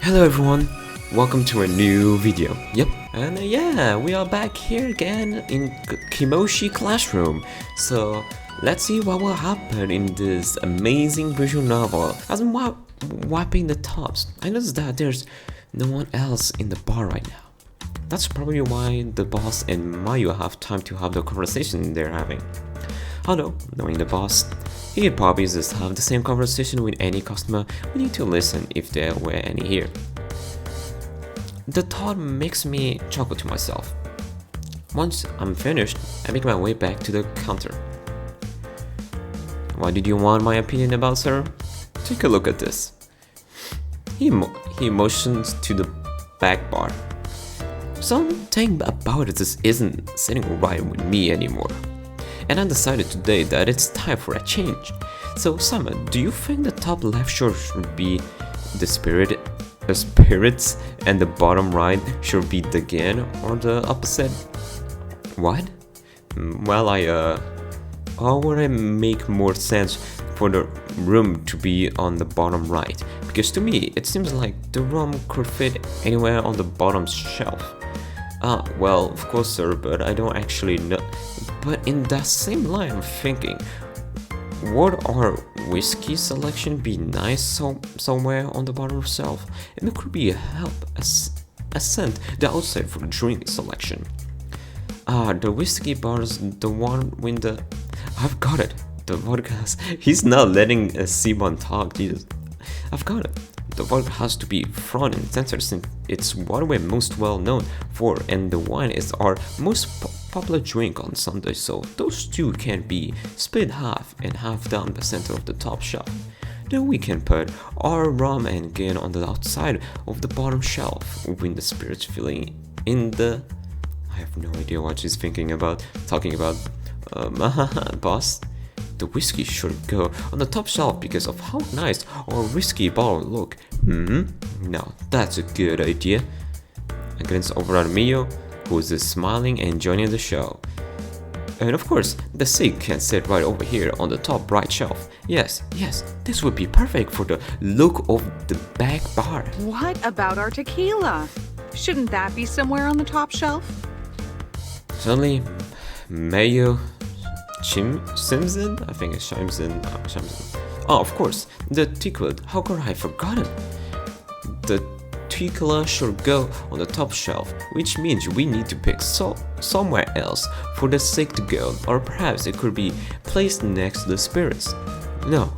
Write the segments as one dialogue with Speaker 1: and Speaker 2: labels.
Speaker 1: Hello everyone, welcome to a new video. Yep, and yeah, we are back here again in Kimochii Classroom. So let's see what will happen in this amazing visual novel. As I'm wiping the tops, I noticed that there's no one else in the bar right now. That's probably why the boss and Mayu have time to have the conversation they're having. Although, knowing the boss, he'd probably just have the same conversation with any customer we need to listen if there were any here. The thought makes me chuckle to myself. Once I'm finished, I make my way back to the counter. What did you want my opinion about, sir? Take a look at this. He motions to the back bar. Something about it just isn't sitting right with me anymore. And I decided today that it's time for a change. So Simon, do you think the top left should be the spirits and the bottom right should be the gain, or the opposite? What? Well, how would I make more sense for the room to be on the bottom right? Because to me, it seems like the room could fit anywhere on the bottom shelf. Well, of course, sir, but I don't actually know. But in that same line of thinking, would our whiskey selection be nice somewhere on the bottom shelf? And it could be a scent the outside for the drink selection. The whiskey bar is the one with the... I've got it. The vodka has... He's not letting Simon talk, Jesus. I've got it. The vodka has to be front and center since it's what we're most well known for, and the wine is our most popular drink on Sunday, so those two can be split half and half down the center of the top shelf. Then we can put our rum and gin on the outside of the bottom shelf, with the spirits filling in the... I have no idea what she's talking about. Boss? The whiskey should go on the top shelf because of how nice our whiskey bottle look. Now that's a good idea. I glance over at Mio, who is just smiling and enjoying the show. And of course, the sink can sit right over here on the top right shelf. Yes, this would be perfect for the look of the back bar.
Speaker 2: What about our tequila? Shouldn't that be somewhere on the top shelf?
Speaker 1: Suddenly, Mayo Simpson? I think it's Simpson. Oh, of course, the tequila. How could I have forgotten? The tequila should go on the top shelf, which means we need to pick somewhere else for the sink to go, or perhaps it could be placed next to the spirits. No,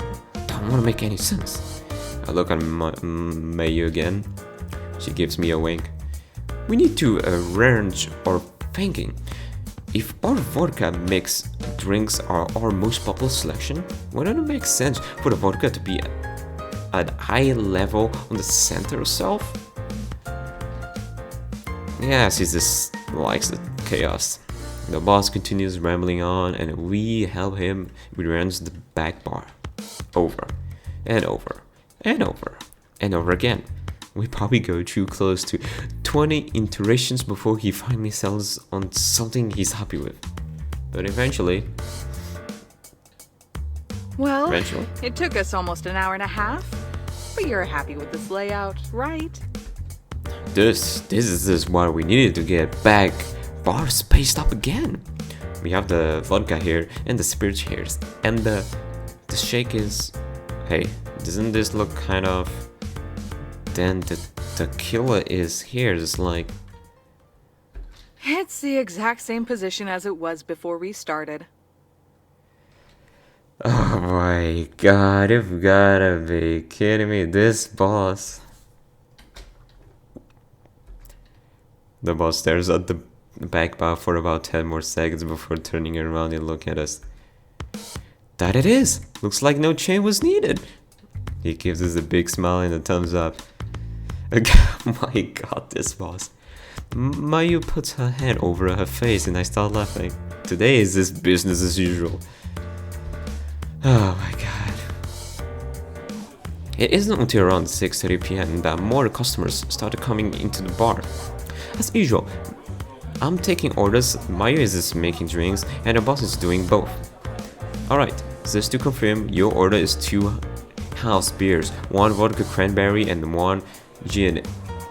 Speaker 1: don't want to make any sense. I look at Mayu again. She gives me a wink. We need to arrange our thinking. If our vodka mix drinks are our most popular selection, wouldn't it make sense for the vodka to be at high level on the center shelf? Yes, he just likes the chaos. The boss continues rambling on, and we help him rearrange the back bar. Over, and over, and over, and over again. We probably go too close to 20 iterations before he finally settles on something he's happy with. But eventually...
Speaker 2: Well, it took us almost an hour and a half. But you're happy with this layout, right?
Speaker 1: This is what we needed to get back bar spaced up again. We have the vodka here and the spirits here, and the shake is... Hey, doesn't this look kind of... Then the tequila is here, just like...
Speaker 2: It's the exact same position as it was before we started.
Speaker 1: Oh my god, you've gotta be kidding me, this boss. The boss stares at the back bar for about 10 more seconds before turning around and looking at us. That it is! Looks like no change was needed. He gives us a big smile and a thumbs up. My god, this boss. Mayu puts her hand over her face and I start laughing. Today is just business as usual. Oh my god. It isn't until around 6:30 PM that more customers started coming into the bar. As usual, I'm taking orders, Mayu is just making drinks, and the boss is doing both. Alright, just to confirm, your order is 2 house beers, 1 vodka cranberry and 1 gin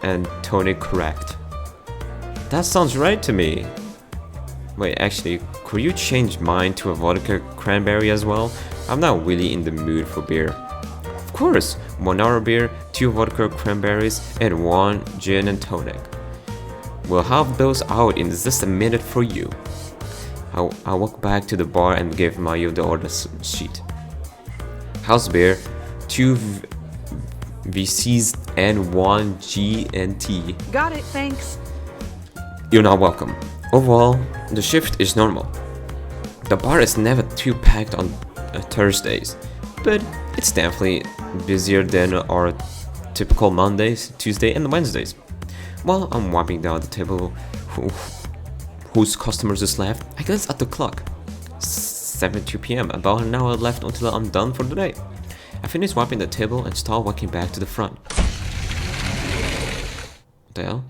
Speaker 1: and tonic, correct? That sounds right to me. Wait, actually, could you change mine to a vodka cranberry as well? I'm not really in the mood for beer. Of course, 1 hour beer, 2 vodka cranberries, and 1 gin and tonic. We'll have those out in just a minute for you. I walk back to the bar and give Mayu the order sheet. House beer, 2 VCs and 1 G&T.
Speaker 2: Got it, thanks.
Speaker 1: You're not welcome. Overall, the shift is normal. The bar is never too packed on Thursdays, but it's definitely busier than our typical Mondays, Tuesdays, and Wednesdays. While I'm wiping down the table whose customers just left, I glance at the clock. 7:02 p.m. About an hour left until I'm done for the day. I finish wiping the table and start walking back to the front. What the hell?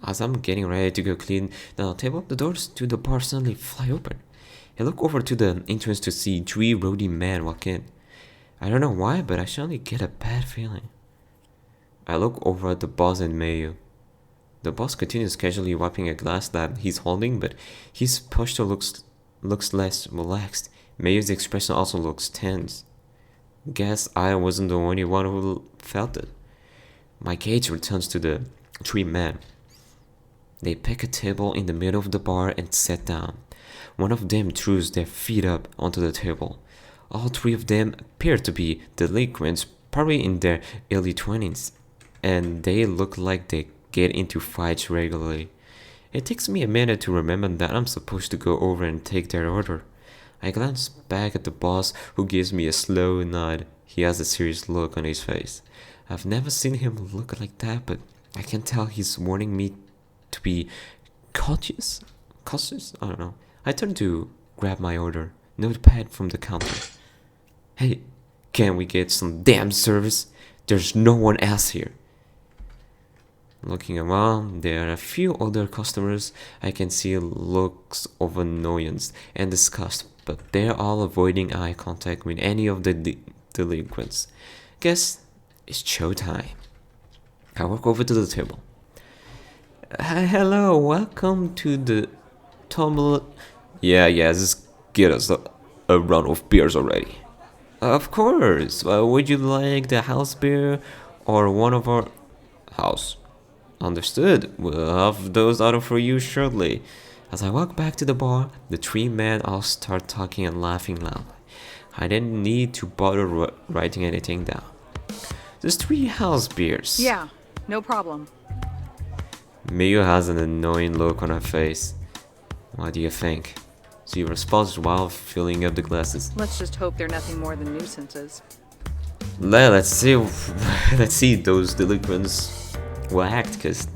Speaker 1: As I'm getting ready to go clean the table, the doors to the bar suddenly fly open. I look over to the entrance to see 3 rowdy men walk in. I don't know why, but I suddenly get a bad feeling. I look over at the boss and Mayu. The boss continues casually wiping a glass that he's holding, but his posture looks less relaxed. Mayu's expression also looks tense. Guess I wasn't the only one who felt it. My gaze returns to the 3 men. They pick a table in the middle of the bar and sit down. One of them throws their feet up onto the table. All 3 of them appear to be delinquents, probably in their early 20s, and they look like they get into fights regularly. It takes me a minute to remember that I'm supposed to go over and take their order. I glance back at the boss, who gives me a slow nod. He has a serious look on his face. I've never seen him look like that, but I can tell he's warning me to be cautious? I don't know. I turn to grab my order, notepad from the counter. Hey, can we get some damn service? There's no one else here. Looking around, there are a few other customers. I can see looks of annoyance and disgust, but they're all avoiding eye contact with any of the delinquents. Guess it's showtime. I walk over to the table. Hello, welcome to the tumble. Yeah, just get us a round of beers already. Of course. Would you like the house beer or one of our house? Understood. We'll have those out for you shortly. As I walk back to the bar, the 3 men all start talking and laughing loudly. I didn't need to bother writing anything down. There's 3 house beers.
Speaker 2: Yeah, no problem.
Speaker 1: Miyu has an annoying look on her face. What do you think? She responds while filling up the glasses.
Speaker 2: Let's just hope they're nothing more than nuisances.
Speaker 1: Let's see those delinquents will act, cause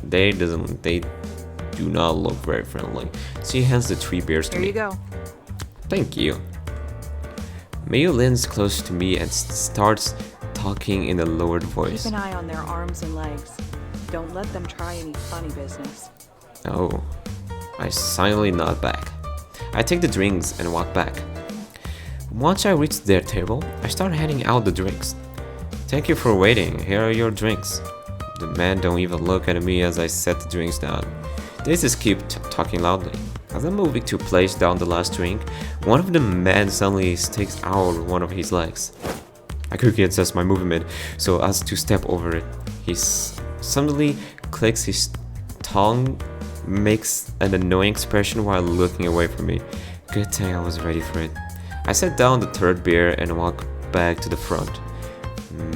Speaker 1: they do not look very friendly. She hands the 3 beers to me.
Speaker 2: Here you go.
Speaker 1: Thank you. Miyu leans close to me and starts talking in a lowered voice.
Speaker 2: Keep an eye on their arms and legs. Don't let them try any funny business.
Speaker 1: Oh. I silently nod back. I take the drinks and walk back. Once I reach their table, I start handing out the drinks. Thank you for waiting. Here are your drinks. The men don't even look at me as I set the drinks down. They just keep talking loudly. As I'm moving to place down the last drink, one of the men suddenly sticks out one of his legs. I quickly adjust my movement so as to step over it. He suddenly clicks his tongue, makes an annoying expression while looking away from me. Good thing I was ready for it. I set down the 3rd beer and walk back to the front.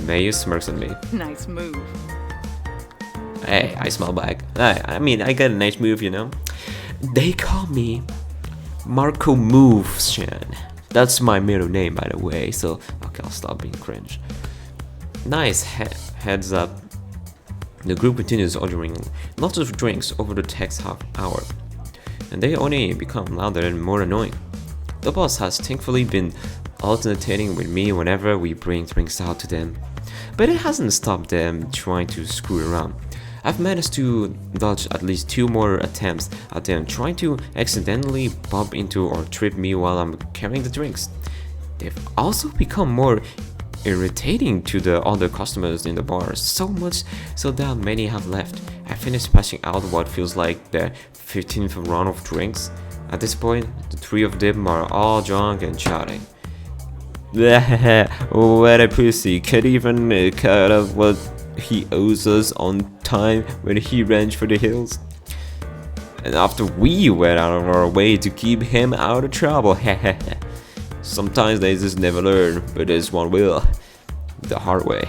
Speaker 1: Mayu smirks at me.
Speaker 2: Nice move.
Speaker 1: Hey, I smile back. I mean, I got a nice move, you know. They call me Marco Move-chan. That's my middle name, by the way, so okay, I'll stop being cringe. Nice heads up. The group continues ordering lots of drinks over the next half hour, and they only become louder and more annoying. The boss has thankfully been alternating with me whenever we bring drinks out to them, but it hasn't stopped them trying to screw around. I've managed to dodge at least 2 more attempts at them trying to accidentally bump into or trip me while I'm carrying the drinks. They've also become more irritating to the other customers in the bar, so much so that many have left. I finished passing out what feels like the 15th round of drinks. At this point, the three of them are all drunk and shouting. What a pussy, can't even cut off what he owes us on time when he ran for the hills. And after we went out of our way to keep him out of trouble. Sometimes they just never learn, but this one will. The hard way.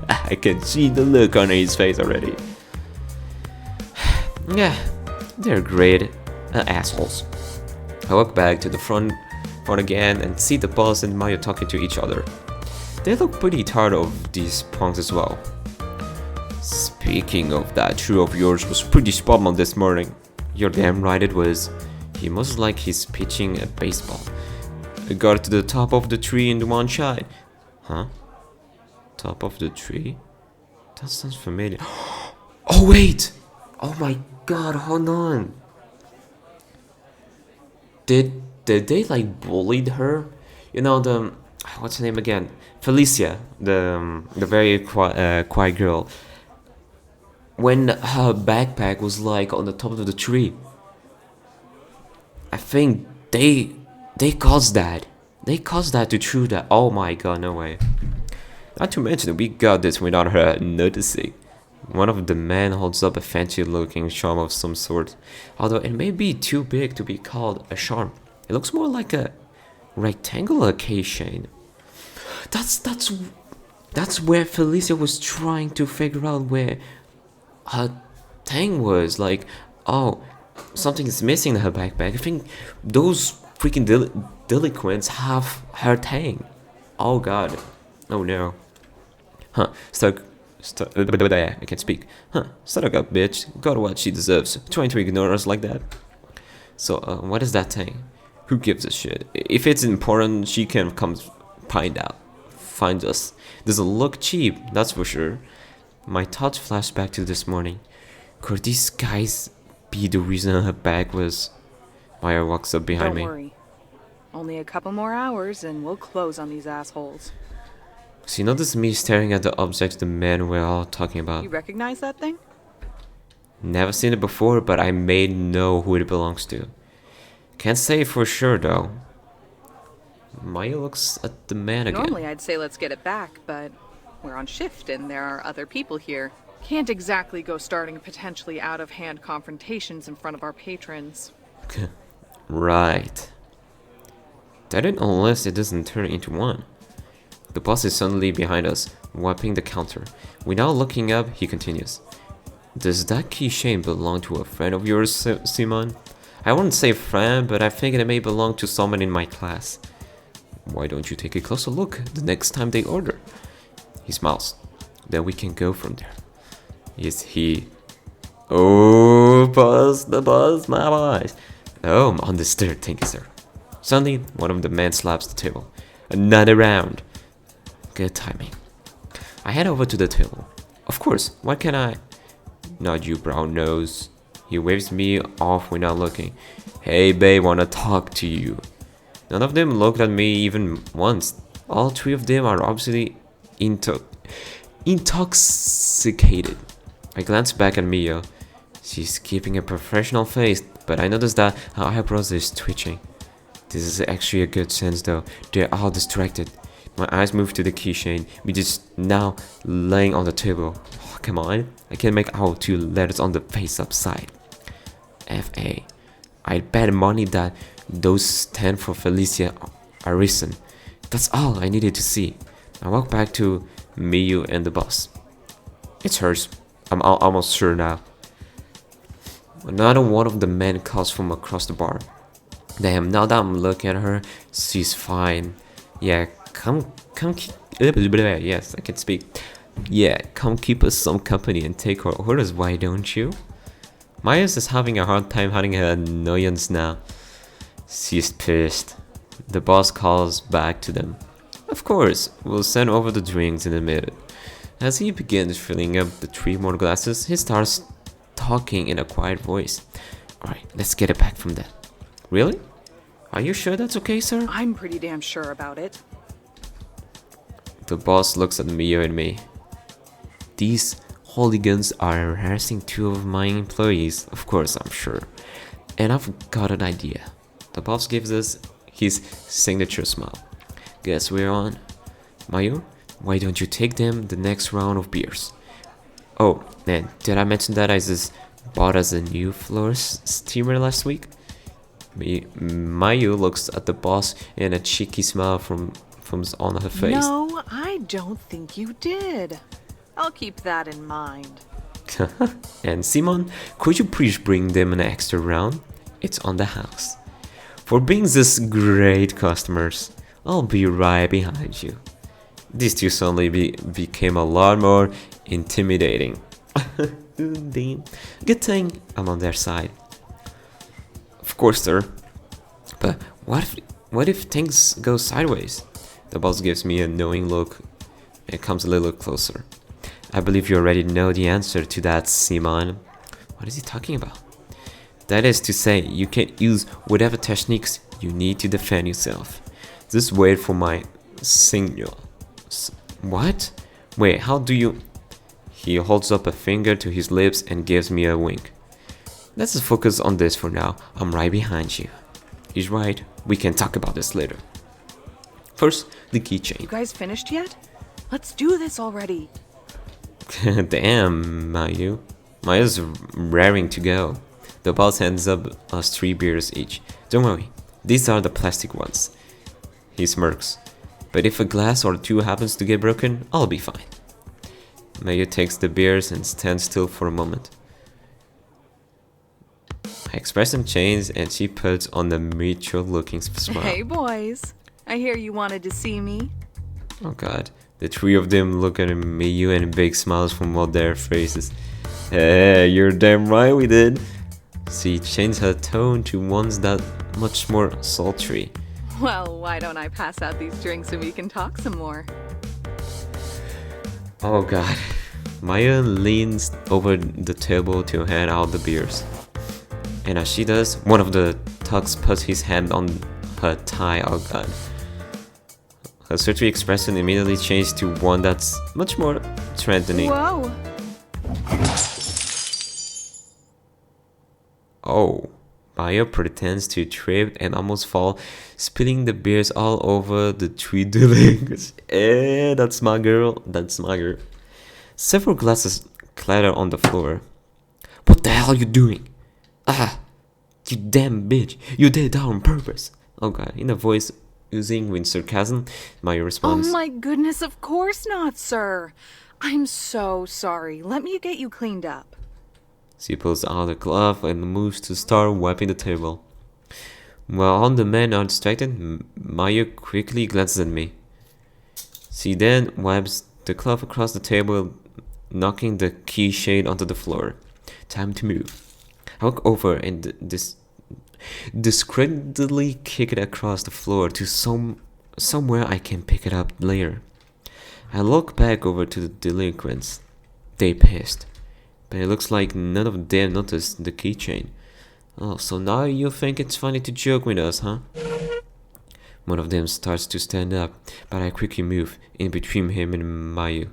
Speaker 1: I can see the look on his face already. Yeah, they're great assholes. I walk back to the front again and see the boss and Mayo talking to each other. They look pretty tired of these punks as well. Speaking of that, true of yours was pretty spot on this morning. You're damn right it was. He must like he's pitching a baseball. I got to the top of the tree in one shot. Huh? Top of the tree? That sounds familiar. Oh wait! Oh my god, hold on. Did they like bullied her? You know the what's her name again? Felicia, the very quiet girl. When her backpack was like on the top of the tree. I think they caused that. They caused that to true that. Oh my god, no way. Not to mention that we got this without her noticing. One of the men holds up a fancy looking charm of some sort. Although it may be too big to be called a charm. It looks more like a rectangular keychain. That's where Felicia was trying to figure out where her thing was. Like, oh, something is missing in her backpack. I think those freaking delinquents have her thing. Oh god. Oh no. Huh. I can't speak. Huh. Stuck up, bitch. Got what she deserves. Trying to ignore us like that. So, what is that thing? Who gives a shit? If it's important, she can come find us. Doesn't look cheap, that's for sure. My thoughts flashed back to this morning. Could these guys be the reason her bag was? Maya walks up behind me.
Speaker 2: Don't worry. Only a couple more hours and we'll close on these assholes.
Speaker 1: She noticed me staring at the objects the men were all talking about.
Speaker 2: You recognize that thing?
Speaker 1: Never seen it before, but I may know who it belongs to. Can't say for sure though. Maya looks at the man again.
Speaker 2: Normally I'd say let's get it back, but we're on shift and there are other people here. Can't exactly go starting potentially out-of-hand confrontations in front of our patrons.
Speaker 1: Right. That is unless it doesn't turn into one. The boss is suddenly behind us, wiping the counter. Without looking up, he continues. Does that keychain belong to a friend of yours, Simon? I wouldn't say friend, but I think it may belong to someone in my class. Why don't you take a closer look the next time they order? He smiles. Then we can go from there. Is he... Oh, boss, the boss, my boss. Oh, I'm understood, thank you, sir. Suddenly, one of the men slaps the table. Another round. Good timing. I head over to the table. Of course, what can I... Not you, brown nose. He waves me off without looking. Hey, babe, wanna talk to you. None of them looked at me even once. All three of them are obviously intoxicated. I glance back at Mia. She's keeping a professional face, but I notice that her eyebrows is twitching. This is actually a good sense though. They're all distracted. My eyes move to the keychain, which is now laying on the table. Oh, come on, I can make out two letters on the face-up side. F.A. I'd bet money that those stand for Felicia Arison. That's all I needed to see. I walk back to Miyu and the boss. It's hers. I'm almost sure now. Another one of the men calls from across the bar. Damn, now that I'm looking at her, she's fine. Yeah, come yes, I can speak. Yeah, come keep us some company and take our orders, why don't you? Maya's is having a hard time hiding her annoyance now. She's pissed. The boss calls back to them. Of course, we'll send over the drinks in a minute. As he begins filling up the 3 more glasses, he starts talking in a quiet voice. Alright, let's get it back from that. Really? Are you sure that's okay, sir?
Speaker 2: I'm pretty damn sure about it.
Speaker 1: The boss looks at Mio and me. These hooligans are harassing two of my employees, of course, I'm sure. And I've got an idea. The boss gives us his signature smile. Guess we're on. Mayo, why don't you take them the next round of beers? Oh, and did I mention that I just bought us a new floor steamer last week? Mayu looks at the boss and a cheeky smile from on her face.
Speaker 2: No, I don't think you did. I'll keep that in mind.
Speaker 1: And Simon, could you please bring them an extra round? It's on the house. For being this great customers, I'll be right behind you. These two suddenly became a lot more intimidating. Good thing I'm on their side. Of course, sir. But what if things go sideways? The boss gives me a knowing look and comes a little closer. I believe you already know the answer to that, Simon. What is he talking about? That is to say, you can use whatever techniques you need to defend yourself. Just wait for my signal. What? Wait, how do you... He holds up a finger to his lips and gives me a wink. Let's just focus on this for now. I'm right behind you. He's right. We can talk about this later. First, the keychain.
Speaker 2: You guys finished yet? Let's do this already.
Speaker 1: Damn, Mayu. Maya's raring to go. The boss hands up us 3 beers each. Don't worry, these are the plastic ones. He smirks. But if a glass or 2 happens to get broken, I'll be fine. Mayu takes the beers and stands still for a moment. I express some change and she puts on a mature looking smile.
Speaker 2: Hey boys, I hear you wanted to see me.
Speaker 1: Oh god, the 3 of them look at Mayu and big smiles from all their faces. Hey, you're damn right we did. She changed her tone to ones that much more sultry.
Speaker 2: Well, why don't I pass out these drinks and we can talk some more?
Speaker 1: Oh god. Maya leans over the table to hand out the beers. And as she does, one of the thugs puts his hand on her thigh. Oh god. Her sultry expression immediately changed to one that's much more threatening.
Speaker 2: Whoa!
Speaker 1: Oh. Maya pretends to trip and almost fall, spilling the beers all over the 3 delinquents. That's my girl. That's my girl. Several glasses clatter on the floor. What the hell are you doing? Ah, you damn bitch. You did that on purpose. Oh god, in a voice oozing with sarcasm, Maya responds.
Speaker 2: Oh my goodness, of course not, sir. I'm so sorry. Let me get you cleaned up.
Speaker 1: She pulls out a glove and moves to start wiping the table. While all the men are distracted, Maya quickly glances at me. She then wipes the glove across the table, knocking the keychain onto the floor. Time to move. I walk over and discreetly kick it across the floor to somewhere I can pick it up later. I look back over to the delinquents. They pissed. But it looks like none of them noticed the keychain. Oh, so now you think it's funny to joke with us, huh? One of them starts to stand up, but I quickly move in between him and Mayu.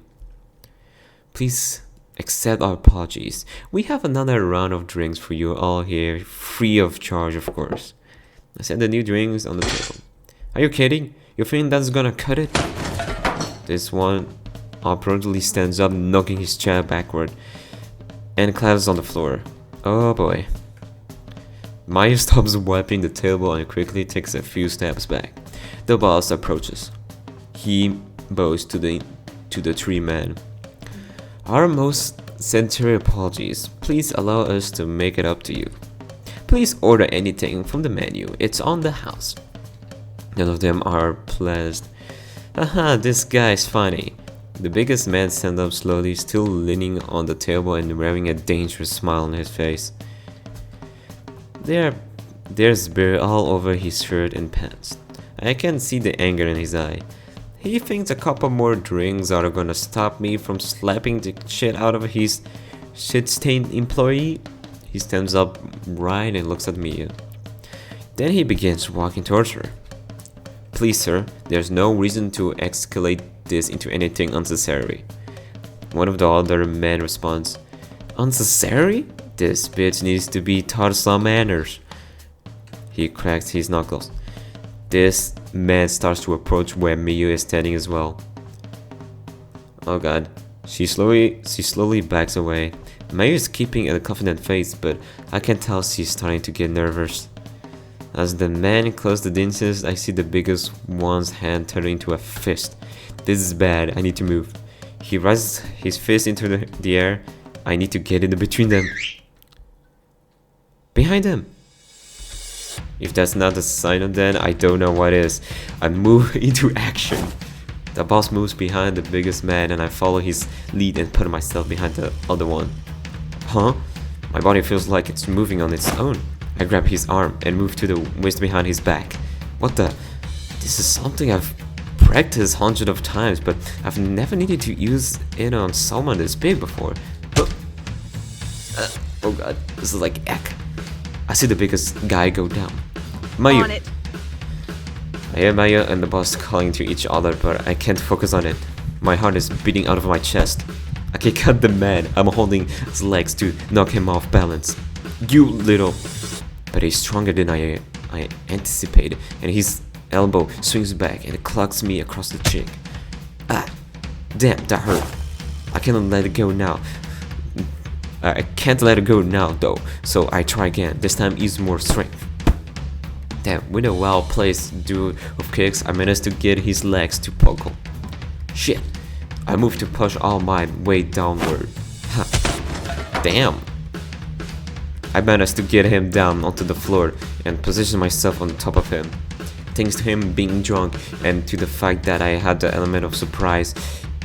Speaker 1: Please accept our apologies. We have another round of drinks for you all here, free of charge, of course. I set the new drinks on the table. Are you kidding? You think that's gonna cut it? This one awkwardly stands up, knocking his chair backward, and collapses on the floor. Oh boy. Maya stops wiping the table and quickly takes a few steps back. The boss approaches. He bows to the 3 men. Our most sincere apologies. Please allow us to make it up to you. Please order anything from the menu. It's on the house. None of them are pleased. Haha, this guy's funny. The biggest man stands up slowly, still leaning on the table and wearing a dangerous smile on his face. There's beer all over his shirt and pants. I can see the anger in his eye. He thinks a couple more drinks are gonna stop me from slapping the shit out of his shit-stained employee. He stands up right and looks at me. Then he begins walking towards her. Please, sir, there's no reason to escalate this into anything unnecessary. One of the other men responds, "Unnecessary? This bitch needs to be taught some manners." He cracks his knuckles. This man starts to approach where Miyu is standing as well. Oh god. She slowly backs away. Miyu is keeping a confident face, but I can tell she's starting to get nervous. As the man closes the dentist, I see the biggest one's hand turn into a fist. This is bad, I need to move. He raises his fist into the air. I need to get in between them. Behind him! If that's not a sign of that, I don't know what is. I move into action. The boss moves behind the biggest man and I follow his lead and put myself behind the other one. Huh? My body feels like it's moving on its own. I grab his arm and move to the waist behind his back. What the? This is something I've practiced hundreds of times, but I've never needed to use it on someone this big before. Oh god, this is like heck. I see the biggest guy go down. Mayu.
Speaker 2: On it.
Speaker 1: I hear Maya and the boss calling to each other, but I can't focus on it. My heart is beating out of my chest. I can cut the man. I'm holding his legs to knock him off balance. You little... But he's stronger than I anticipated, and his elbow swings back and clocks me across the cheek. Ah, damn, that hurt. I can't let it go now. I can't let it go now though, so I try again. This time use more strength. Damn, with a well-placed duo of kicks, I managed to get his legs to buckle. Shit, I moved to push all my weight downward. Huh. Damn. I managed to get him down onto the floor and position myself on top of him. Thanks to him being drunk and to the fact that I had the element of surprise,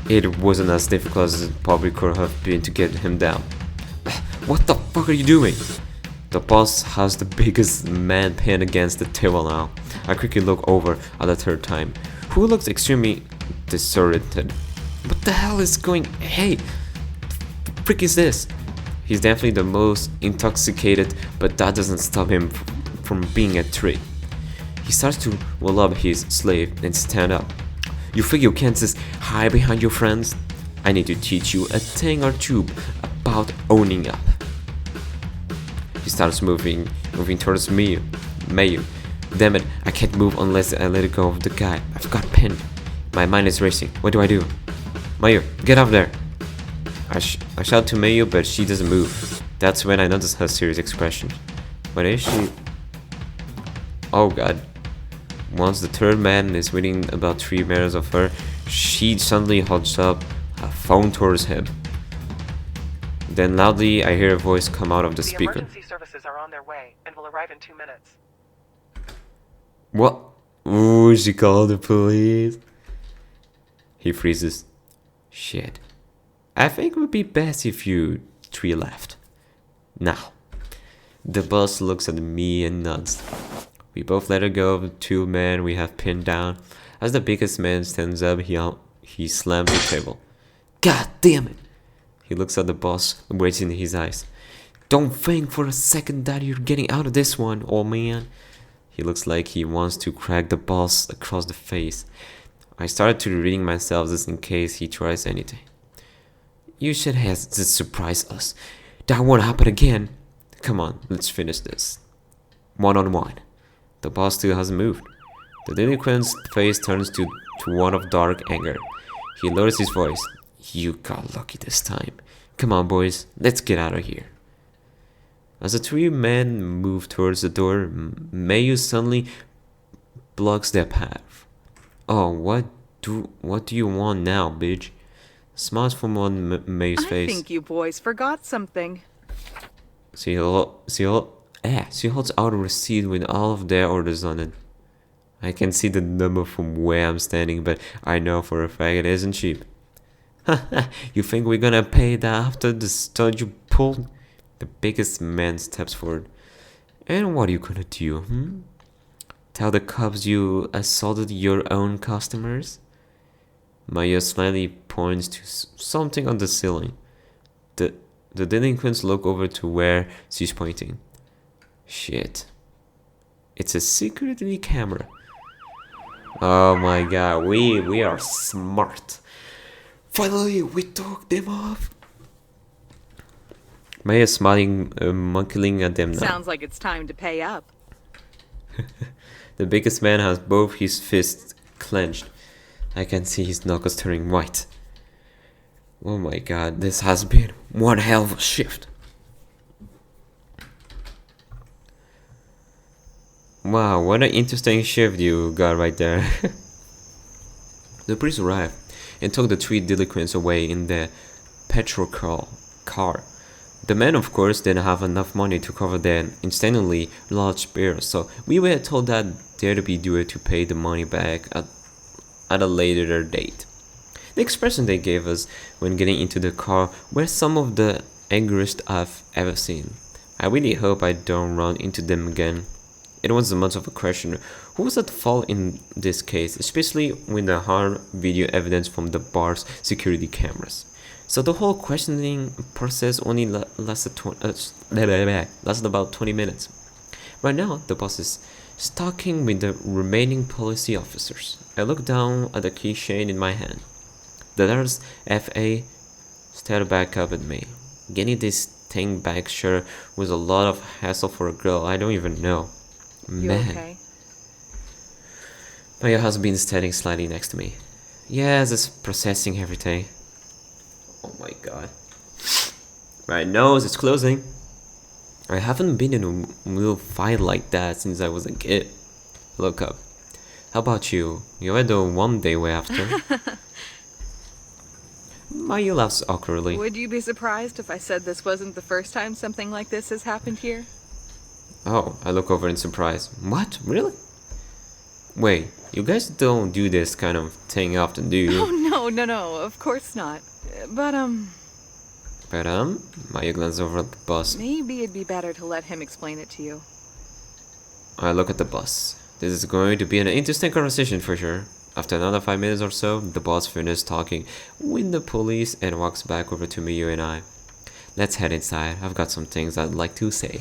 Speaker 1: it wasn't as difficult as it probably could have been to get him down. What the fuck are you doing? The boss has the biggest man pinned against the table now. I quickly look over at the third time, who looks extremely disoriented. What the hell is going? Hey, the frick is this? He's definitely the most intoxicated, but that doesn't stop him from being a trick. He starts to roll up his slave and stand up. You think you can't just hide behind your friends? I need to teach you a thing or two about owning up. He starts moving towards me. Mayu. Damn it, I can't move unless I let go of the guy. I've got pinned. My mind is racing. What do? Mayu, get up there. I shout to Mayu, but she doesn't move. That's when I notice her serious expression. What is she? Oh god. Once the third man is within about 3 meters of her, she suddenly holds up her phone towards him. Then loudly, I hear a voice come out of the speaker.
Speaker 3: The emergency services are on their way and will arrive in 2 minutes.
Speaker 1: What? Ooh, she called the police. He freezes. Shit. I think it would be best if you 3 left. Now. The boss looks at me and nods. We both let her go of the 2 men we have pinned down. As the biggest man stands up, he slams the table. God damn it! He looks at the boss, rage in his eyes. Don't think for a second that you're getting out of this one, old man. He looks like he wants to crack the boss across the face. I started to reading myself just in case he tries anything. You should have just surprised us. That won't happen again. Come on, let's finish this. 1-on-1. The boss still hasn't moved. The delinquent's face turns to one of dark anger. He lowers his voice. You got lucky this time. Come on, boys, let's get out of here. As the 3 men move towards the door, Mayu suddenly blocks their path. Oh, what do you want now, bitch? Smiles from on Mayu's face.
Speaker 2: I think you boys forgot something.
Speaker 1: She holds out a receipt with all of their orders on it. I can see the number from where I'm standing, but I know for a fact it isn't cheap. You think we're gonna pay that after the stunt you pulled? The biggest man steps forward. And what are you gonna do, Tell the cops you assaulted your own customers? Maya slightly points to something on the ceiling. The delinquents look over to where she's pointing. Shit. It's a security camera. Oh my god, we are smart. Finally, we took them off. Maya is smiling, muckling at them now.
Speaker 2: Sounds like it's time to pay up.
Speaker 1: The biggest man has both his fists clenched. I can see his knuckles turning white. Oh my god, this has been one hell of a shift. Wow, what an interesting shift you got right there. The police arrived and took the three delinquents away in the petrol car. The men, of course, didn't have enough money to cover their insanely large bills, so we were told that they'd be due to pay the money back at a later date. The expression they gave us when getting into the car were some of the angriest I've ever seen. I really hope I don't run into them again. It was much of a question who was at fault in this case, especially when the hard video evidence from the bar's security cameras. So the whole questioning process only lasted about 20 minutes. Right now, the boss is talking with the remaining police officers. I look down at the keychain in my hand. The letters FA stared back up at me. Getting this thing back sure was a lot of hassle for a girl I don't even know.
Speaker 2: You
Speaker 1: Man.
Speaker 2: okay?
Speaker 1: My husband is standing slightly next to me. Yes, it's processing everything. Oh my god. My nose is closing. I haven't been in a real fight like that since I was a kid. Look up. How about you? You had the one day way after. Mayu laughs awkwardly.
Speaker 2: Would you be surprised if I said this wasn't the first time something like this has happened here?
Speaker 1: Oh, I look over in surprise. What? Really? Wait, you guys don't do this kind of thing often, do you?
Speaker 2: Oh, no, of course not. But,
Speaker 1: Maya glances over at the bus.
Speaker 2: maybe it'd be better to let him explain it to you.
Speaker 1: I look at the bus. This is going to be an interesting conversation for sure. After another 5 minutes or so, the boss finishes talking with the police and walks back over to Miyu and I. Let's head inside. I've got some things I'd like to say.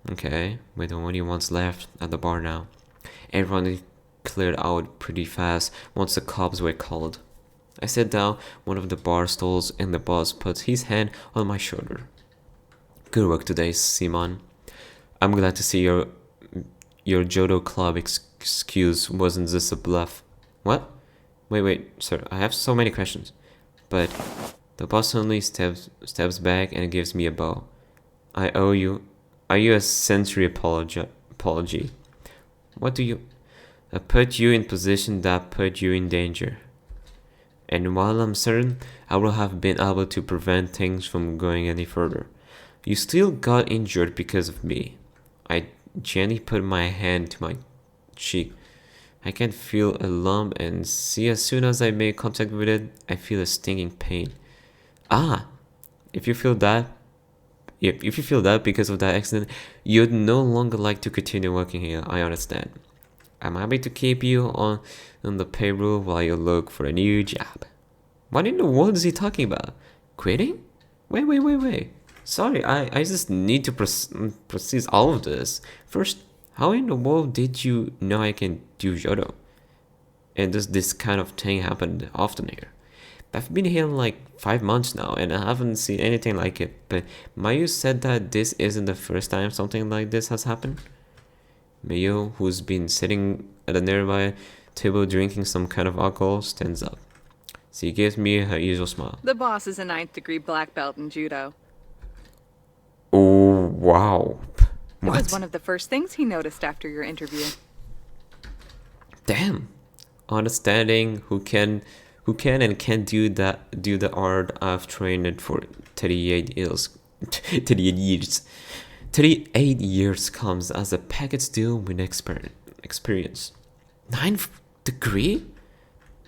Speaker 1: Okay, we're the only ones left at the bar now. Everyone cleared out pretty fast once the cops were called. I sit down one of the bar stools and the boss puts his hand on my shoulder. Good work today, Simon. I'm glad to see your judo club excuse wasn't just a bluff. What? Wait, sir, I have so many questions. But the boss only steps back and gives me a bow. I owe you. Are you a sincere apology? What do you... I put you in position that put you in danger. And while I'm certain I will have been able to prevent things from going any further, you still got injured because of me. I gently put my hand to my cheek. I can feel a lump and see as soon as I make contact with it, I feel a stinging pain. If you feel that because of that accident, you'd no longer like to continue working here, I understand. I'm happy to keep you on the payroll while you look for a new job. What in the world is he talking about? Quitting? Wait. Sorry, I just need to process all of this. First, how in the world did you know I can do judo? And does this kind of thing happen often here? I've been here like 5 months now and I haven't seen anything like it. But Mayu said that this isn't the first time something like this has happened. Mayu, who's been sitting at a nearby table drinking some kind of alcohol, stands up. She gives me her usual smile.
Speaker 2: The boss is a 9th degree black belt in judo.
Speaker 1: Oh, wow.
Speaker 2: It
Speaker 1: What?
Speaker 2: was one of the first things he noticed after your interview.
Speaker 1: Damn. Understanding who can and can't do the art I've trained for 38 years. 38 years. 38 years comes as a package deal with experience. 9th degree?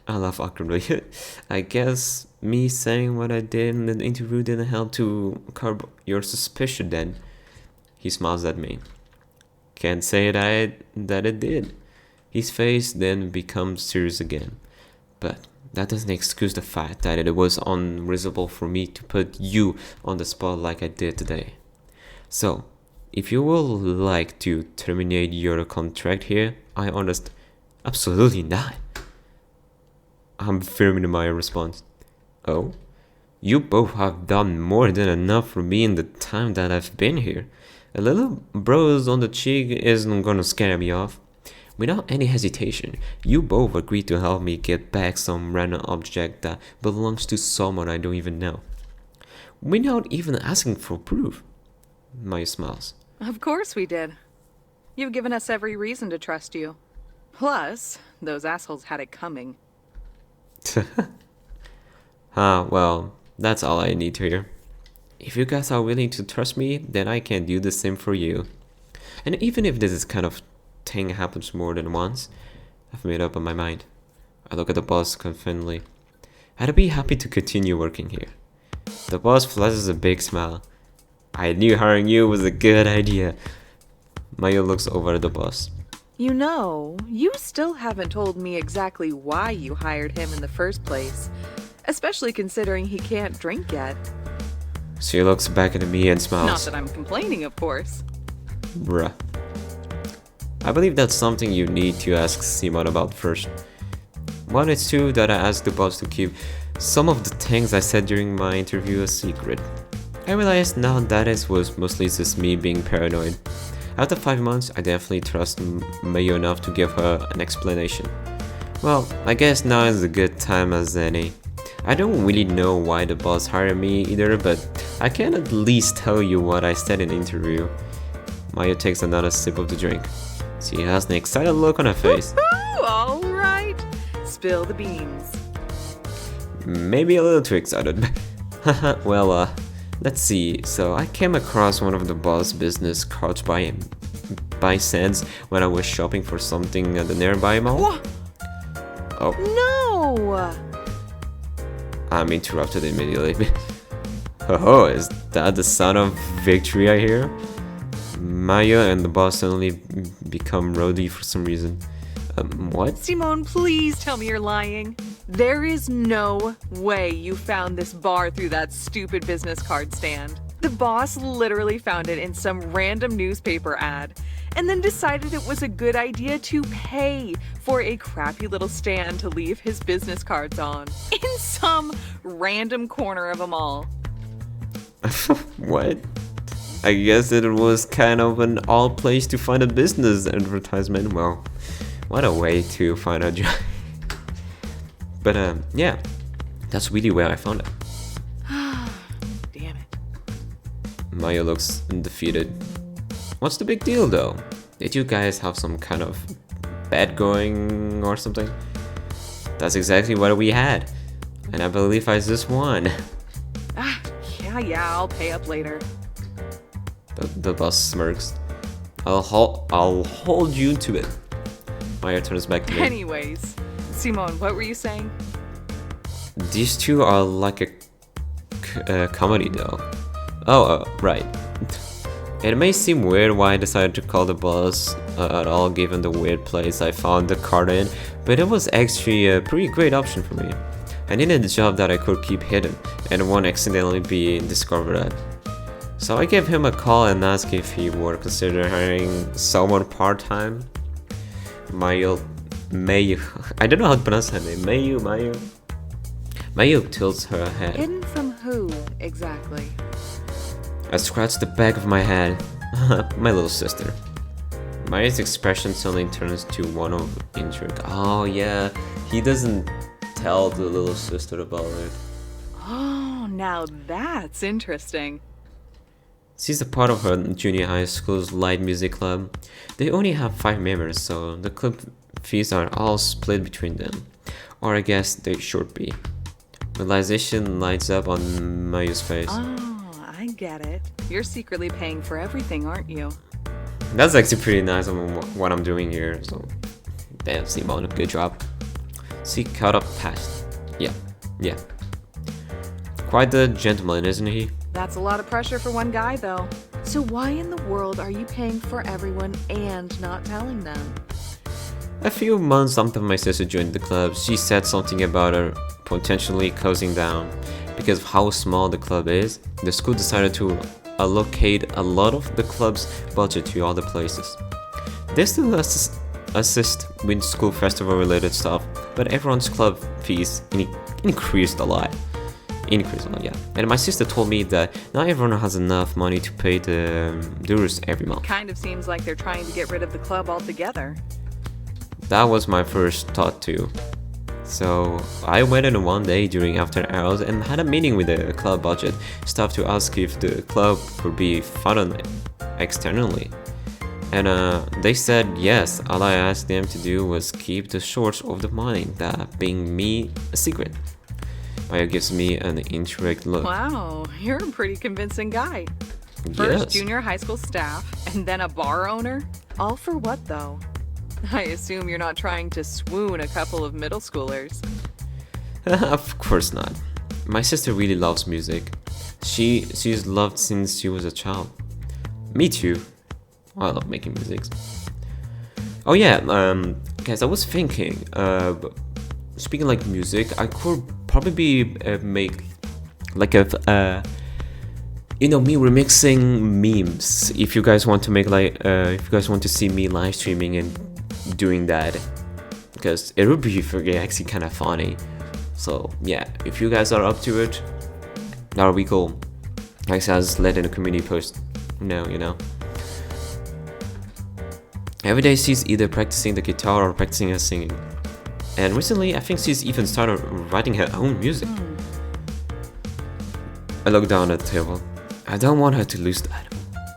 Speaker 1: I laugh awkwardly. I guess me saying what I did in the interview didn't help to curb your suspicion then. He smiles at me. Can't say that it did. His face then becomes serious again. But that doesn't excuse the fact that it was unreasonable for me to put you on the spot like I did today. So, If you would like to terminate your contract here, I understand. Absolutely not. I'm firm in my response. Oh? You both have done more than enough for me in the time that I've been here. A little bruise on the cheek isn't gonna scare me off. Without any hesitation, you both agreed to help me get back some random object that belongs to someone I don't even know. Without even asking for proof. Maya smiles.
Speaker 2: Of course we did. You've given us every reason to trust you. Plus, those assholes had it coming.
Speaker 1: Well, that's all I need to hear. If you guys are willing to trust me, then I can do the same for you. And even if this kind of thing happens more than once, I've made up my mind. I look at the boss confidently. I'd be happy to continue working here. The boss flashes a big smile. I knew hiring you was a good idea. Maya looks over at the boss.
Speaker 2: You know, you still haven't told me exactly why you hired him in the first place, especially considering he can't drink yet.
Speaker 1: She looks back at me and
Speaker 2: Not
Speaker 1: smiles.
Speaker 2: that I'm complaining, of course.
Speaker 1: Bruh. I believe that's something you need to ask Simon about first. One is true that I asked the boss to keep some of the things I said during my interview a secret. I realized now that it was mostly just me being paranoid. After 5 months, I definitely trust Mayo enough to give her an explanation. Well, I guess now is a good time as any. I don't really know why the boss hired me either, but I can at least tell you what I said in the interview. Maya takes another sip of the drink. She has an excited look on her face.
Speaker 2: Woohoo! All right. Spill the beans.
Speaker 1: Maybe a little too excited. Well, let's see. So I came across one of the boss business cards by cents when I was shopping for something at the nearby mall.
Speaker 2: Wha-
Speaker 1: Oh,
Speaker 2: No!
Speaker 1: I'm interrupted immediately. Oh, is that the sound of victory I hear? Maya and the boss suddenly become rowdy for some reason. What?
Speaker 2: Simone, please tell me you're lying. There is no way you found this bar through that stupid business card stand. The boss literally found it in some random newspaper ad and then decided it was a good idea to pay for a crappy little stand to leave his business cards on in some random corner of a mall.
Speaker 1: What? I guess it was kind of an odd place to find a business advertisement. Well, what a way to find a job. But yeah, that's really where I found it.
Speaker 2: Damn it.
Speaker 1: Maya looks defeated. What's the big deal though? Did you guys have some kind of bet going or something? That's exactly what we had. And I believe I just won.
Speaker 2: Yeah, I'll pay up later.
Speaker 1: The boss smirks. I'll hold you to it. Maya turns back to me.
Speaker 2: Anyways, Simone, what were you saying?
Speaker 1: These two are like a comedy though. Oh, right. It may seem weird why I decided to call the boss at all given the weird place I found the card in, but it was actually a pretty great option for me. I needed a job that I could keep hidden and won't accidentally be discovered at. So I gave him a call and asked if he would consider hiring someone part-time. Mayu, I don't know how to pronounce her name. Mayu tilts her head.
Speaker 2: Hidden from who, exactly?
Speaker 1: I scratch the back of my head. My little sister. Mayu's expression suddenly turns to one of intrigue. Oh yeah, he doesn't tell the little sister about it.
Speaker 2: Oh, now that's interesting.
Speaker 1: She's a part of her junior high school's light music club. They only have 5 members, so the club fees are all split between them. Or I guess they should be. Realization lights up on Mayu's face.
Speaker 2: Oh, I get it. You're secretly paying for everything, aren't you?
Speaker 1: That's actually pretty nice on what I'm doing here, so... Damn, Simone, good job. She caught up fast. Yeah. Quite the gentleman, isn't he?
Speaker 2: That's a lot of pressure for one guy, though. So why in the world are you paying for everyone and not telling them?
Speaker 1: A few months after my sister joined the club, she said something about her potentially closing down. Because of how small the club is, the school decided to allocate a lot of the club's budget to other places. They still assist with school festival related stuff, but everyone's club fees increased a lot. Yeah. And my sister told me that not everyone has enough money to pay the dues every month.
Speaker 2: Kind of seems like they're trying to get rid of the club altogether.
Speaker 1: That was my first thought too. So I went in one day during after hours and had a meeting with the club budget staff to ask if the club could be funded externally. And they said yes. All I asked them to do was keep the source of the money, that being me, a secret. Maya gives me an intrigued look.
Speaker 2: Wow, you're a pretty convincing guy. First
Speaker 1: Yes.
Speaker 2: junior high school staff, and then a bar owner? All for what, though? I assume you're not trying to swoon a couple of middle schoolers.
Speaker 1: Of course not. My sister really loves music. She's loved since she was a child. Me too. I love making music. Oh yeah, guys, I was thinking, speaking like music, I could probably make like a me remixing memes. If you guys want to make like if you guys want to see me live streaming and doing that, because it would be actually kind of funny. So yeah, if you guys are up to it, that would be cool. Like I just let in a community post know. Every day she's either practicing the guitar or practicing her singing. And recently I think she's even started writing her own music. I look down at the table. I don't want her to lose that.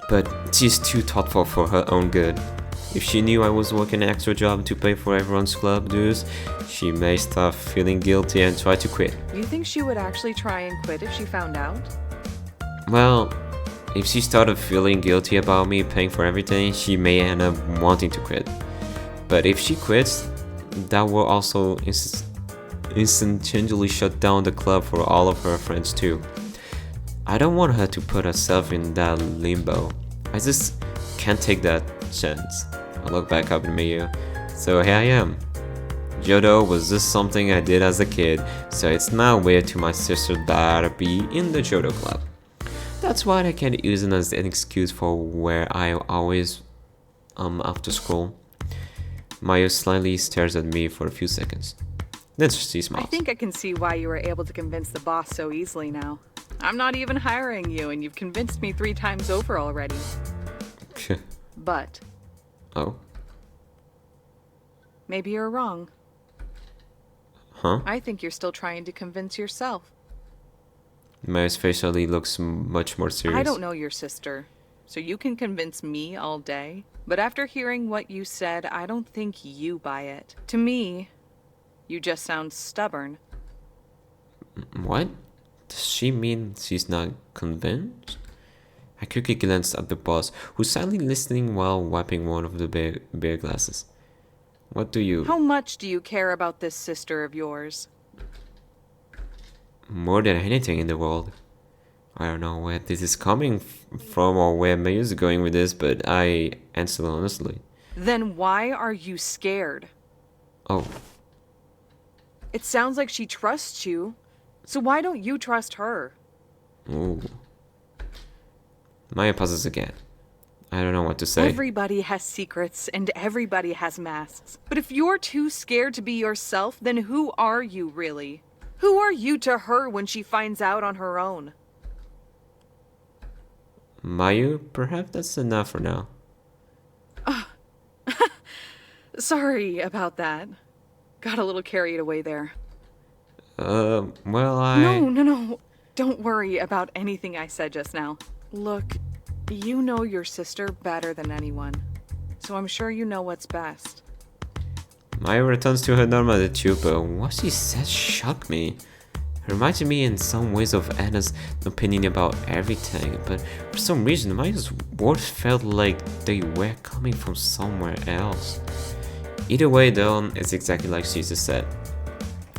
Speaker 1: But she's too thoughtful for her own good. If she knew I was working an extra job to pay for everyone's club dues, she may start feeling guilty and try to quit.
Speaker 2: You think she would actually try and quit if she found out?
Speaker 1: Well, if she started feeling guilty about me paying for everything, she may end up wanting to quit. But if she quits, that will also instantaneously shut down the club for all of her friends too. I don't want her to put herself in that limbo. I just can't take that chance. I look back up at me, so here I am. Judo was just something I did as a kid, so it's not weird to my sister that I be in the judo club. That's why I can't use it as an excuse for where I always after school. Maya slightly stares at me for a few seconds. Then she smiles.
Speaker 2: I think I can see why you were able to convince the boss so easily now. I'm not even hiring you, and you've convinced me 3 times over already. But
Speaker 1: Oh?
Speaker 2: maybe you're wrong.
Speaker 1: Huh?
Speaker 2: I think you're still trying to convince yourself.
Speaker 1: Maya's facially looks much more serious.
Speaker 2: I don't know your sister, so you can convince me all day. But after hearing what you said, I don't think you buy it. To me, you just sound stubborn.
Speaker 1: What? Does she mean she's not convinced? I quickly glanced at the boss, who's silently listening while wiping one of the beer glasses. What do you...
Speaker 2: How much do you care about this sister of yours?
Speaker 1: More than anything in the world. I don't know where this is coming from or where May is going with this, but I answered honestly.
Speaker 2: Then why are you scared?
Speaker 1: Oh,
Speaker 2: It sounds like she trusts you, so why don't you trust her?
Speaker 1: ooh. Maya pauses again. I don't know what to say.
Speaker 2: Everybody has secrets and everybody has masks. But if you're too scared to be yourself, then who are you really? Who are you to her when she finds out on her own?
Speaker 1: Mayu, perhaps that's enough for now.
Speaker 2: Sorry about that. Got a little carried away there.
Speaker 1: Well,
Speaker 2: No. Don't worry about anything I said just now. Look, you know your sister better than anyone, so I'm sure you know what's best.
Speaker 1: Maya returns to her normal attitude, but what she said shocked me. It reminded me in some ways of Anna's opinion about everything, but for some reason Maya's words felt like they were coming from somewhere else. Either way though, it's exactly like she just said.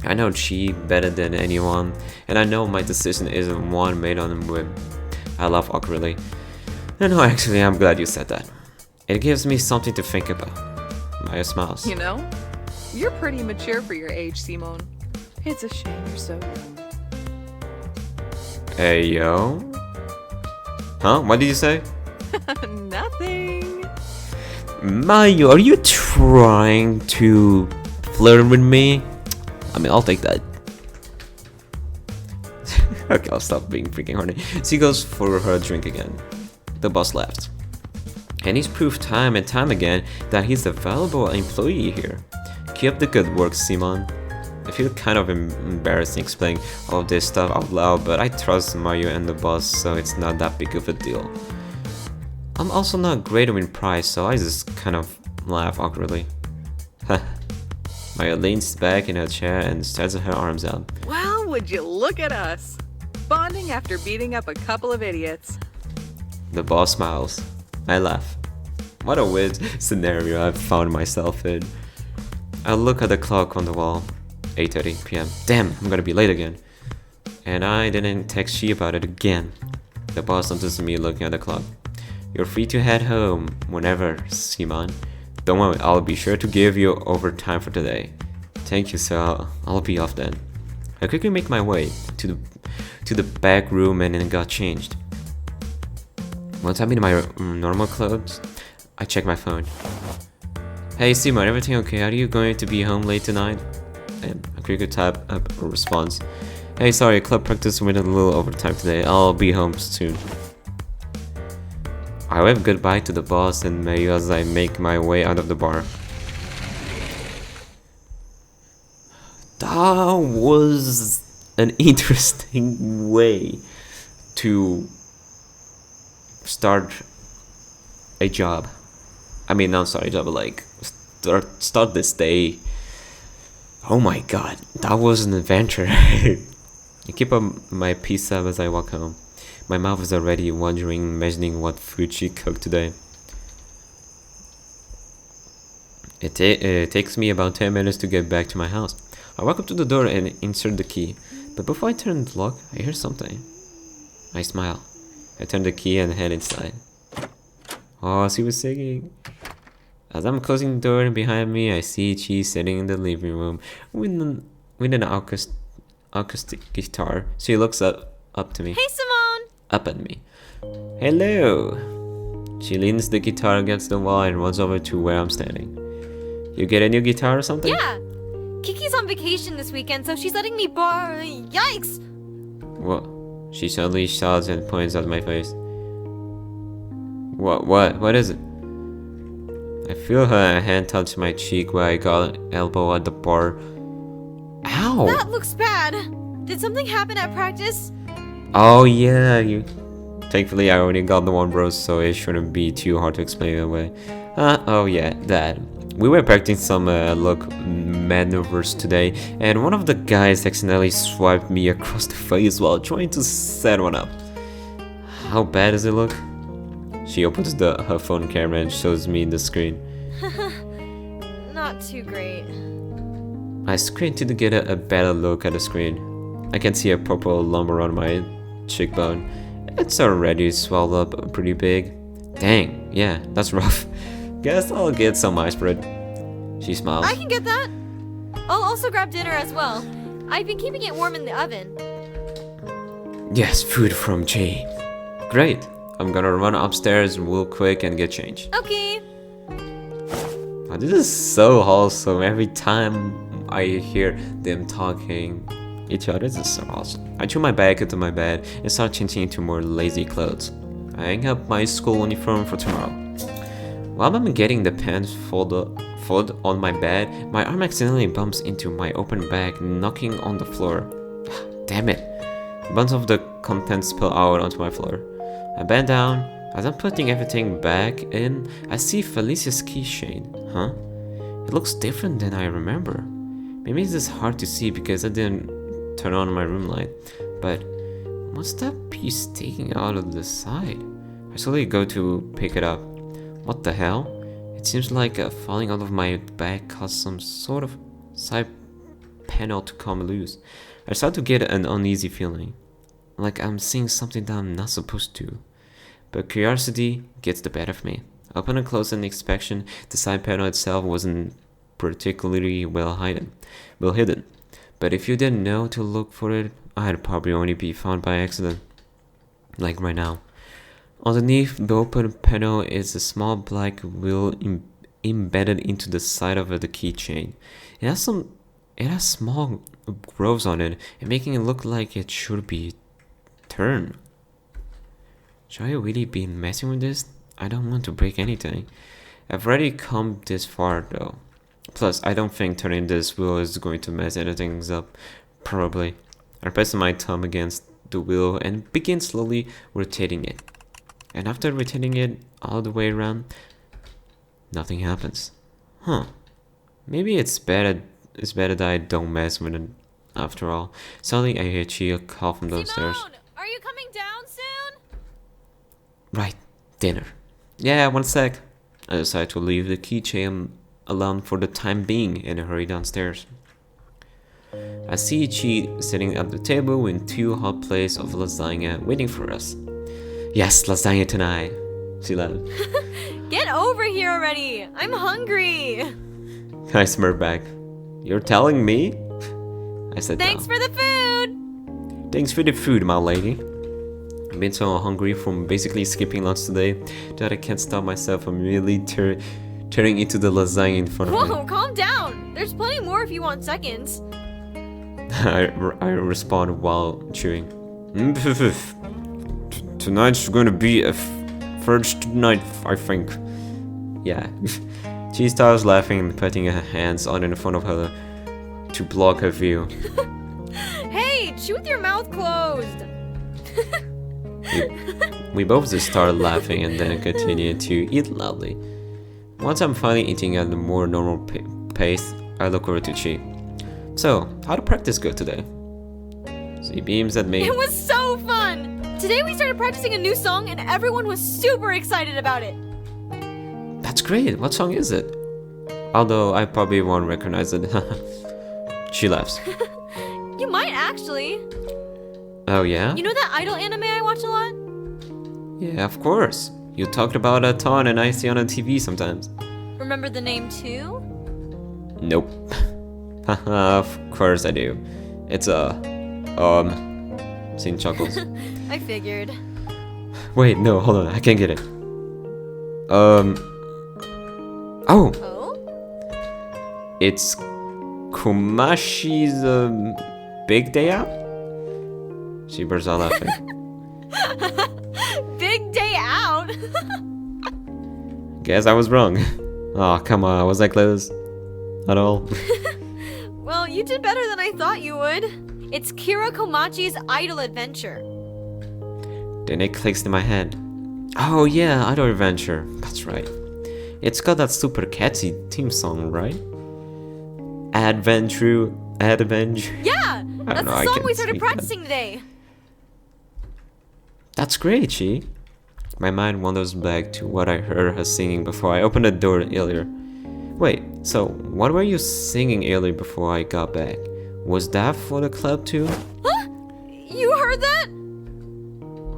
Speaker 1: I know Chi better than anyone, and I know my decision isn't one made on a whim. I laugh awkwardly. No, actually, I'm glad you said that. It gives me something to think about. Maya smiles.
Speaker 2: You know, you're pretty mature for your age, Simone. It's a shame you're so young.
Speaker 1: Hey, yo. Huh? What did you say?
Speaker 2: Nothing.
Speaker 1: Mario, are you trying to flirt with me? I mean, I'll take that. Okay, I'll stop being freaking horny. She goes for her drink again. The boss left. And he's proved time and time again that he's a valuable employee here. Keep up the good work, Simon. I feel kind of embarrassing explaining all this stuff out loud, but I trust Mario and the boss, so it's not that big of a deal. I'm also not great at winning prize, so I just kind of laugh awkwardly. Mario leans back in her chair and stretches her arms out.
Speaker 2: Well, would you look at us? Bonding after beating up a couple of idiots.
Speaker 1: The boss smiles. I laugh. What a weird scenario I've found myself in. I look at the clock on the wall. 8:30 p.m. Damn, I'm gonna be late again. And I didn't text she about it again. The boss notices me looking at the clock. You're free to head home whenever, Simon. Don't worry, I'll be sure to give you overtime for today. Thank you, sir. I'll be off then. I quickly make my way to the back room and then got changed. Once I'm in my normal clothes, I check my phone. Hey Simon, everything okay? Are you going to be home late tonight? And I quickly type up a response. Hey, sorry, club practice went a little overtime today. I'll be home soon. I wave goodbye to the boss and Mario as I make my way out of the bar. That was an interesting way to start a job. I mean, not start a job, but like start this day. Oh my god, that was an adventure. I keep up my pizza as I walk home. My mouth is already wondering, imagining what food she cooked today. It takes me about 10 minutes to get back to my house. I walk up to the door and insert the key. But before I turn the lock, I hear something. I smile. I turn the key and head inside. Oh, she was singing. As I'm closing the door behind me, I see Chi sitting in the living room with an acoustic guitar. She looks up to me.
Speaker 4: Hey, Simone!
Speaker 1: Up at me. Hello! She leans the guitar against the wall and runs over to where I'm standing. You get a new guitar or something?
Speaker 4: Yeah! Kiki's on vacation this weekend, so she's letting me borrow. Yikes!
Speaker 1: What? She suddenly shouts and points at my face. What is it? I feel her hand touch my cheek where I got an elbow at the bar. Ow!
Speaker 4: That looks bad. Did something happen at practice?
Speaker 1: Oh yeah, Thankfully I already got the one bruise, so it shouldn't be too hard to explain away. Oh yeah, that. We were practicing some look maneuvers today, and one of the guys accidentally swiped me across the face while trying to set one up. How bad does it look? She opens her phone camera and shows me the screen.
Speaker 4: Not too great.
Speaker 1: I squint to get a better look at the screen. I can see a purple lump around my cheekbone. It's already swelled up pretty big. Dang, yeah, that's rough. Guess I'll get some ice bread. She smiles.
Speaker 4: I can get that. I'll also grab dinner as well. I've been keeping it warm in the oven.
Speaker 1: Yes, food from Jay. Great. I'm gonna run upstairs real quick and get changed.
Speaker 4: Okay.
Speaker 1: Oh, this is so wholesome. Every time I hear them talking each other, this is so awesome. I threw my bag into my bed and start changing into more lazy clothes. I hang up my school uniform for tomorrow. While I'm getting the pants folded on my bed, my arm accidentally bumps into my open bag, knocking on the floor. Damn it. A bunch of the contents spill out onto my floor. I bend down. As I'm putting everything back in, I see Felicia's keychain. Huh? It looks different than I remember. Maybe it's just hard to see because I didn't turn on my room light. But what's that piece sticking out of the side? I slowly go to pick it up. What the hell? It seems like falling out of my bag caused some sort of side panel to come loose. I start to get an uneasy feeling. Like I'm seeing something that I'm not supposed to. But curiosity gets the better of me. Upon a closer inspection, the side panel itself wasn't particularly well hidden. But if you didn't know to look for it, I'd probably only be found by accident. Like right now. Underneath the open panel is a small black wheel embedded into the side of the keychain. It has small grooves on it, and making it look like it should be turned. Should I really be messing with this? I don't want to break anything. I've already come this far though. Plus, I don't think turning this wheel is going to mess anything up. Probably. I press my thumb against the wheel and begin slowly rotating it. And after rotating it all the way around, nothing happens. Huh. Maybe it's better that I don't mess with it after all. Suddenly I hear Chia call from downstairs.
Speaker 4: Simone, are you coming down soon?
Speaker 1: Right, dinner. Yeah, one sec. I decide to leave the keychain alone for the time being and hurry downstairs. I see Chi sitting at the table with 2 hot plates of lasagna waiting for us. Yes, lasagna tonight, she laughed.
Speaker 4: Get over here already! I'm hungry!
Speaker 1: I smirked back. You're telling me? I said
Speaker 4: Thanks
Speaker 1: down.
Speaker 4: for the food!
Speaker 1: Thanks for the food, my lady. I've been so hungry from basically skipping lunch today that I can't stop myself from really turning into the lasagna in front of me.
Speaker 4: Whoa, calm down! There's plenty more if you want seconds.
Speaker 1: I respond while chewing. Tonight's gonna be a first night, I think. Yeah. She starts laughing and putting her hands on in front of her to block her view.
Speaker 4: Hey, chew with your mouth closed!
Speaker 1: We both just started laughing and then continued to eat loudly. Once I'm finally eating at a more normal pace, I look over to Chi. So, how'd the practice go today? She beams at me.
Speaker 4: It was so fun! Today we started practicing a new song and everyone was super excited about it.
Speaker 1: That's great. What song is it? Although I probably won't recognize it. She laughs.
Speaker 4: You might actually.
Speaker 1: Oh yeah?
Speaker 4: You know that idol anime I watch a lot?
Speaker 1: Yeah, of course. You talked about a ton and I see on the TV sometimes.
Speaker 4: Remember the name too?
Speaker 1: Nope. Haha, of course I do. It's Scene chuckles.
Speaker 4: I figured.
Speaker 1: Wait, no, hold on, I can't get it. Oh!
Speaker 4: Oh?
Speaker 1: It's Kumashi's big day out? She bursts out laughing.
Speaker 4: Big day out?
Speaker 1: Guess I was wrong. Oh, come on, was I close? At all?
Speaker 4: Well, you did better than I thought you would. It's Kira Komachi's Idol Adventure.
Speaker 1: Then it clicks in my head. Oh yeah, Idol Adventure. That's right. It's got that super catchy theme song, right? Adventure.
Speaker 4: Yeah! That's
Speaker 1: know,
Speaker 4: the
Speaker 1: I
Speaker 4: song
Speaker 1: can't
Speaker 4: we started
Speaker 1: speak
Speaker 4: practicing today.
Speaker 1: That's great, Chi. My mind wanders back to what I heard her singing before I opened the door earlier. Wait, so what were you singing earlier before I got back? Was that for the club too?
Speaker 4: Huh? You heard that?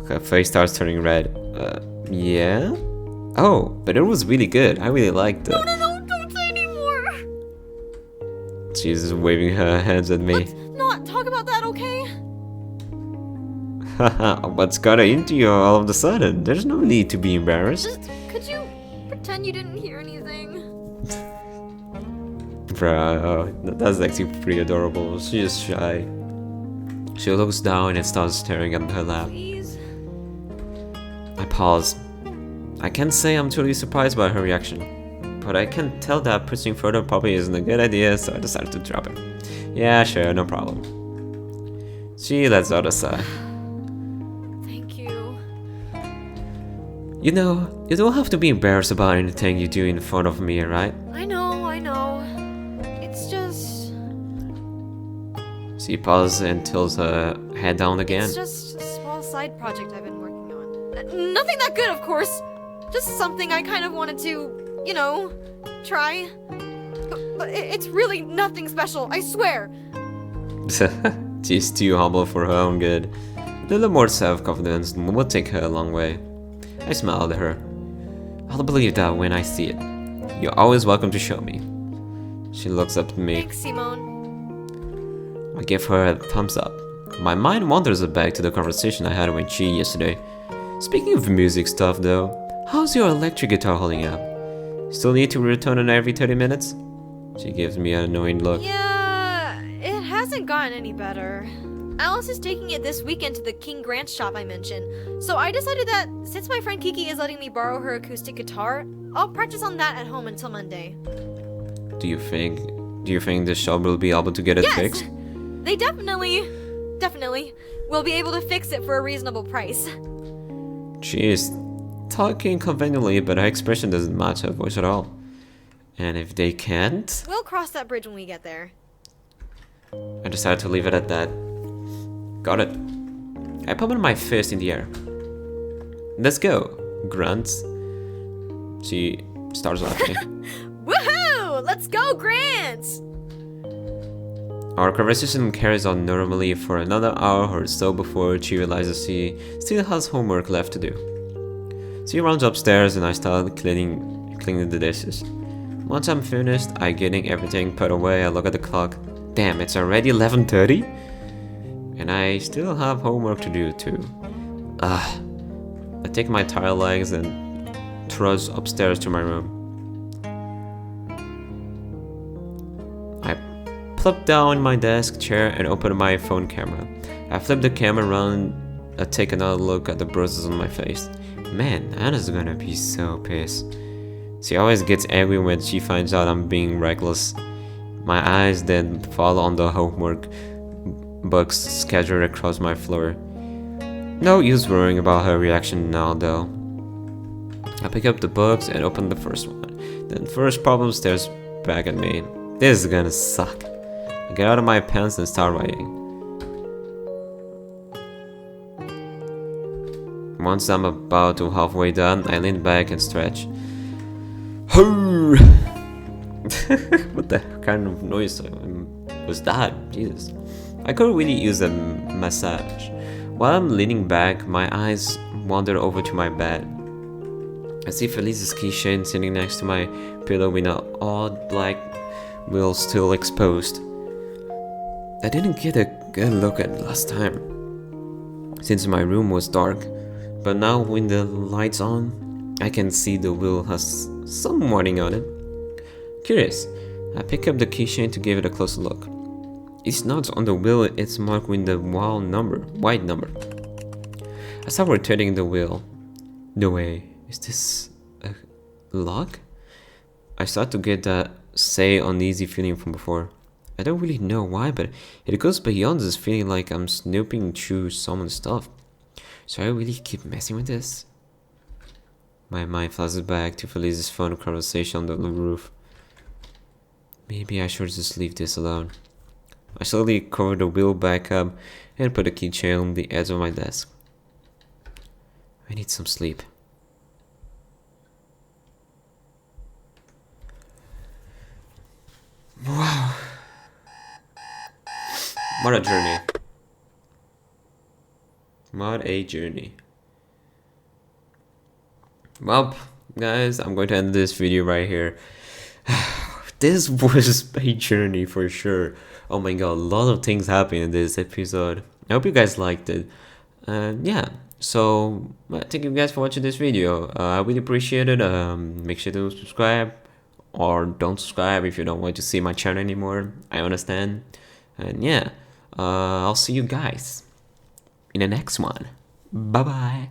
Speaker 1: Her face starts turning red. Yeah? Oh, but it was really good. I really liked it.
Speaker 4: No, don't say anymore.
Speaker 1: She's just waving her hands at me.
Speaker 4: Let's not talk about that, okay?
Speaker 1: Haha, what's got into you all of a sudden? There's no need to be embarrassed.
Speaker 4: Just, could you pretend you didn't hear anything?
Speaker 1: Bruh, that's actually pretty adorable. She's just shy. She looks down and starts staring at her lap.
Speaker 4: Please?
Speaker 1: I pause. I can't say I'm totally surprised by her reaction, but I can tell that pushing further probably isn't a good idea, so I decided to drop it. Yeah, sure, no problem. She lets out a sigh.
Speaker 4: Thank you.
Speaker 1: You know, you don't have to be embarrassed about anything you do in front of me, right?
Speaker 4: I know. It's just...
Speaker 1: She pauses and tilts her head down again.
Speaker 4: It's just a small side project I've been working on. Nothing that good, of course. Just something I kind of wanted to, try. But it's really nothing special, I swear.
Speaker 1: She's too humble for her own good. A little more self-confidence will take her a long way. I smiled at her. I'll believe that when I see it. You're always welcome to show me. She looks up at me.
Speaker 4: Thanks, Simone.
Speaker 1: I give her a thumbs up. My mind wanders back to the conversation I had with Chi yesterday. Speaking of music stuff though, how's your electric guitar holding up? Still need to return it every 30 minutes? She gives me an annoying look.
Speaker 4: Yeah, it hasn't gotten any better. Alice is taking it this weekend to the King Grant shop I mentioned, so I decided that since my friend Kiki is letting me borrow her acoustic guitar, I'll practice on that at home until Monday.
Speaker 1: Do you think the shop will be able to get it fixed?
Speaker 4: They definitely will be able to fix it for a reasonable price.
Speaker 1: She is talking conventionally, but her expression doesn't match her voice at all. And if they can't,
Speaker 4: We'll cross that bridge when we get there.
Speaker 1: I decided to leave it at that. Got it. I pummeled my fist in the air. Let's go, grunts. She starts laughing.
Speaker 4: Woohoo! Let's go, Grant!
Speaker 1: Our conversation carries on normally for another hour or so before she realizes she still has homework left to do. She runs upstairs and I start cleaning the dishes. Once I'm finished, I getting everything put away. I look at the clock. Damn, it's already 11:30? And I still have homework to do too. I take my tired legs and trudge upstairs to my room. I plop down my desk chair and open my phone camera. I flip the camera around and take another look at the bruises on my face. Man, Anna's gonna be so pissed. She always gets angry when she finds out I'm being reckless. My eyes then fall on the homework books scattered across my floor. No use worrying about her reaction now though. I pick up the books and open the first one. Then first problem stares back at me. This is gonna suck. I get out of my pants and start writing. Once I'm about to halfway done, I lean back and stretch. What the kind of noise was that? Jesus. I could really use a massage. While I'm leaning back, my eyes wander over to my bed. I see Felice's keychain sitting next to my pillow with an odd black wheel still exposed. I didn't get a good look at it last time, since my room was dark, but now when the light's on, I can see the wheel has some warning on it. Curious, I pick up the keychain to give it a closer look. It's not on the wheel, it's marked with the white number. I start rotating the wheel. No way, is this a lock? I start to get that uneasy feeling from before. I don't really know why, but it goes beyond this feeling like I'm snooping through someone's stuff. So I really keep messing with this? My mind flashes back to Felice's phone conversation on the roof. Maybe I should just leave this alone. I slowly cover the wheel back up and put the keychain on the edge of my desk. I need some sleep. Wow. What a journey. What a journey. Well, guys, I'm going to end this video right here. This was a journey for sure. Oh my god, a lot of things happened in this episode. I hope you guys liked it. Yeah, so thank you guys for watching this video. I really appreciate it. Make sure to subscribe, or don't subscribe if you don't want to see my channel anymore. I understand. And yeah, I'll see you guys in the next one. Bye bye.